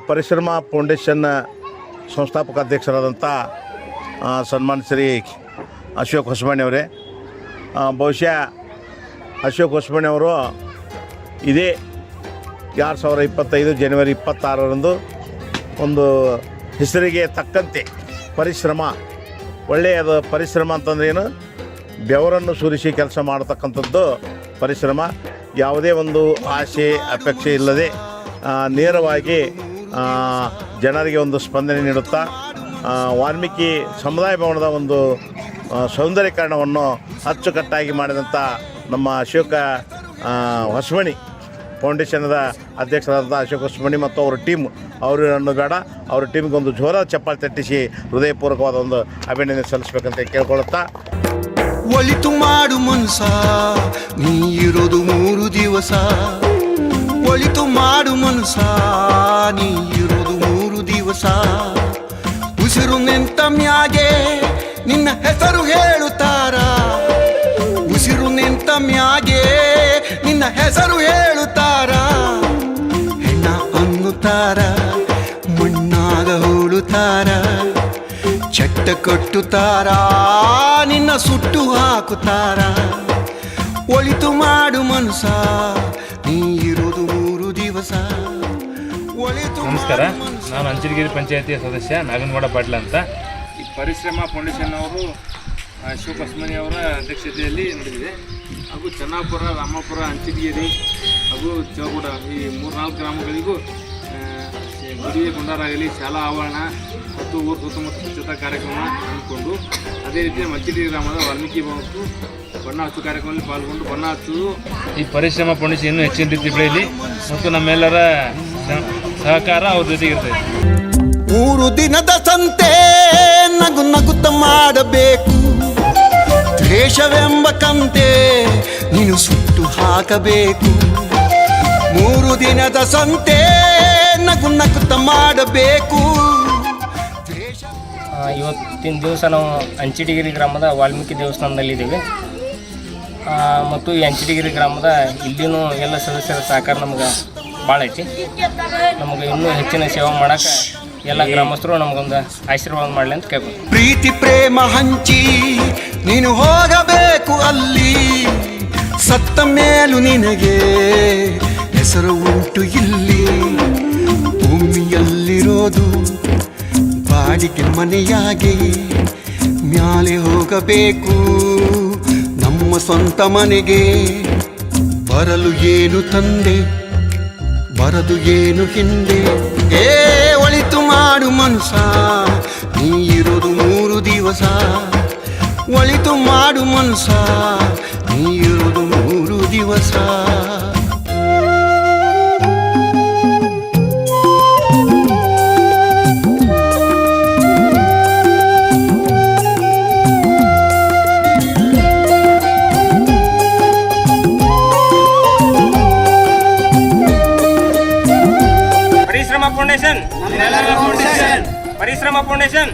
ಪರಿಶ್ರಮ ಫೌಂಡೇಶನ್ ಸಂಸ್ಥಾಪಕ ಅಧ್ಯಕ್ಷರಾದಂಥ ಸನ್ಮಾನ್ಯ ಶ್ರೀ ಅಶೋಕ್ ಹೊಸಮನಿ ಅವರೇ, ಬಹುಶಃ ಅಶೋಕ್ ಹೊಸಮನಿ ಅವರು ಇದೇ 2025 ಜನವರಿ 26ರಂದು ಒಂದು ಹೆಸರಿಗೆ ತಕ್ಕಂತೆ ಪರಿಶ್ರಮ, ಒಳ್ಳೆಯದು. ಪರಿಶ್ರಮ ಅಂತಂದ್ರೆ ಏನು? ಬೆವರನ್ನು ಸುರಿಸಿ ಕೆಲಸ ಮಾಡತಕ್ಕಂಥದ್ದು ಪರಿಶ್ರಮ. ಯಾವುದೇ ಒಂದು ಆಸೆ ಅಪೇಕ್ಷೆ ಇಲ್ಲದೆ ನೇರವಾಗಿ ಜನರಿಗೆ ಒಂದು ಸ್ಪಂದನೆ ನೀಡುತ್ತಾ ವಾಲ್ಮೀಕಿ ಸಮುದಾಯ ಭವನದ ಒಂದು ಸೌಂದರ್ಯೀಕರಣವನ್ನು ಅಚ್ಚುಕಟ್ಟಾಗಿ ಮಾಡಿದಂಥ ನಮ್ಮ ಅಶೋಕ ಹೊಸಮನಿ ಫೌಂಡೇಶನ್ದ ಅಧ್ಯಕ್ಷರಾದಂಥ ಅಶೋಕ್ ಹೊಸಮನಿ ಮತ್ತು ಅವರ ಟೀಮ್, ಅವರನ್ನು ಬೇಡ ಅವ್ರ ಟೀಮ್ಗೆ ಒಂದು ಜೋರಾದ ಚಪ್ಪಾಳೆ ತಟ್ಟಿಸಿ ಹೃದಯಪೂರ್ವಕವಾದ ಒಂದು ಅಭಿನಂದನೆ ಸಲ್ಲಿಸಬೇಕಂತ ಕೇಳ್ಕೊಳುತ್ತಾ, ಒಳಿತು ಮಾಡು ಮನ್ಸ ನೀ ಇರೋದು 3 ದಿವಸ, ಒಳಿತು ಮಾಡು ಮನ್ಸ ನೀ ಇರೋದು 3 ದಿವಸ, ಉಸಿರು ನಿಂತ ಮ್ಯಾಗೆ ನಿನ್ನ ಹೆಸರು ಹೇಳುತ್ತಾರ, ಉಸಿರು ನಿಂತ ಮ್ಯಾಗೆ ನಿನ್ನ ಹೆಸರು ಹೇಳುತ್ತಾರ, ಹೆಣ್ಣ ಅನ್ನುತ್ತಾರ, ಮಣ್ಣಾಗ ಹೂಳುತ್ತಾರ, ಚಟ್ಟ ಕಟ್ಟುತ್ತಾರ, ನಿನ್ನ ಸುಟ್ಟು ಹಾಕುತ್ತಾರ, ಒಳಿತು ಮಾಡು ಮನಸ ನೀ ಇರೋದು 3 ದಿವಸ. ನಮಸ್ಕಾರ, ನಾನು ಅಂಚನಗಿರಿ ಪಂಚಾಯತಿಯ ಸದಸ್ಯ ನಾಗನಗೌಡ ಪಾಟೀಲ್ ಅಂತ. ಈ ಪರಿಶ್ರಮ ಫೌಂಡೇಶನ್ ಅವರು ಅಶೋಕ್ ಹೊಸಮನಿ ಅವರ ಅಧ್ಯಕ್ಷತೆಯಲ್ಲಿ ನಡೆದಿದೆ. ಹಾಗೂ ಚೆನ್ನಾಪುರ, ರಾಮಪುರ, ಅಂಚನಗಿರಿ ಹಾಗೂ ಚೌಗುಡ ಈ 3-4 ಗ್ರಾಮಗಳಿಗೂ ಗುಡಿ ಗುಂಡಾರಾಗಲಿ ಶಾಲಾ ಆವರಣ ಮತ್ತು ಊರು ಸುತ್ತಮುತ್ತ ಸ್ವಚ್ಛತಾ ಕಾರ್ಯಕ್ರಮ ಹಮ್ಮಿಕೊಂಡು, ಅದೇ ರೀತಿ ಮಚ್ಚಿಡಿ ಗ್ರಾಮದ ವಾಲ್ಮೀಕಿ ಭವನಕ್ಕೂ ಬಣ್ಣ ಹಚ್ಚು ಕಾರ್ಯಕ್ರಮದಲ್ಲಿ ಪಾಲ್ಗೊಂಡು ಬಣ್ಣ ಹಚ್ಚುವುದು ಈ ಪರಿಶ್ರಮ ಫೌಂಡೇಶನ್ ಇನ್ನೂ ಹೆಚ್ಚಿನ ರೀತಿ ಬೆಳೆಯಲಿ ಮತ್ತು ನಮ್ಮೆಲ್ಲರ ಸಹಕಾರ ಅವ್ರ ಜೊತೆಗೆ ಇರ್ತದೆ. 3 ದಿನದ ಸಂತೆ ನಗು ನಗುತ್ತ ಮಾಡಬೇಕು, ದ್ವೇಷವೆಂಬ ಕಂತೆ ನೀನು ಸುಟ್ಟು ಹಾಕಬೇಕು. 3 ದಿನದ ಸಂತೆ ನಗು ನಗುತ್ತ ಮಾಡಬೇಕು. ಇವತ್ತಿನ ದಿವಸ ನಾವು ಅಂಚಿಡಿಗಿರಿ ಗ್ರಾಮದ ವಾಲ್ಮೀಕಿ ದೇವಸ್ಥಾನದಲ್ಲಿದ್ದೀವಿ ಮತ್ತು ಈ ಅಂಚಿಡಿಗಿರಿ ಗ್ರಾಮದ ಇಲ್ಲಿನೂ ಎಲ್ಲ ಸದಸ್ಯರ ಸಹಕಾರ ನಮ್ಗೆ ಭಾಳ ಐತಿ. ನಮಗೆ ಇನ್ನೂ ಹೆಚ್ಚಿನ ಸೇವೆ ಮಾಡೋಕೆ ಎಲ್ಲ ಗ್ರಾಮಸ್ಥರು ನಮಗೊಂದು ಆಶೀರ್ವಾದ ಮಾಡಲಿ ಅಂತ ಕೇಳ್ಬೋದು. ಪ್ರೀತಿ ಪ್ರೇಮ ಹಂಚಿ ನೀನು ಹೋಗಬೇಕು ಅಲ್ಲಿ, ಸತ್ತ ಮೇಲೂ ನಿನಗೆ ಹೆಸರು ಉಂಟು ಇಲ್ಲಿ. ಭೂಮಿಯಲ್ಲಿರೋದು ಬಾಡಿಗೆ ಮನೆಯಾಗಿ ಮ್ಯಾಲೆ ಹೋಗಬೇಕು ನಮ್ಮ ಸ್ವಂತ ಮನೆಗೆ. ಬರಲು ಏನು ತಂದೆ, ಬರದು ಏನು ಹಿಂದೆ. ಒಳಿತು ಮಾಡು ಮನಸ ನೀ ಇರೋದು 3 ದಿವಸ, ಒಳಿತು ಮಾಡು ಮನಸ ನೀ ಇರೋದು 3 ದಿವಸ. ಪರಿಶ್ರಮ ಫೌಂಡೇಶನ್, ಪರಿಶ್ರಮ ಫೌಂಡೇಶನ್.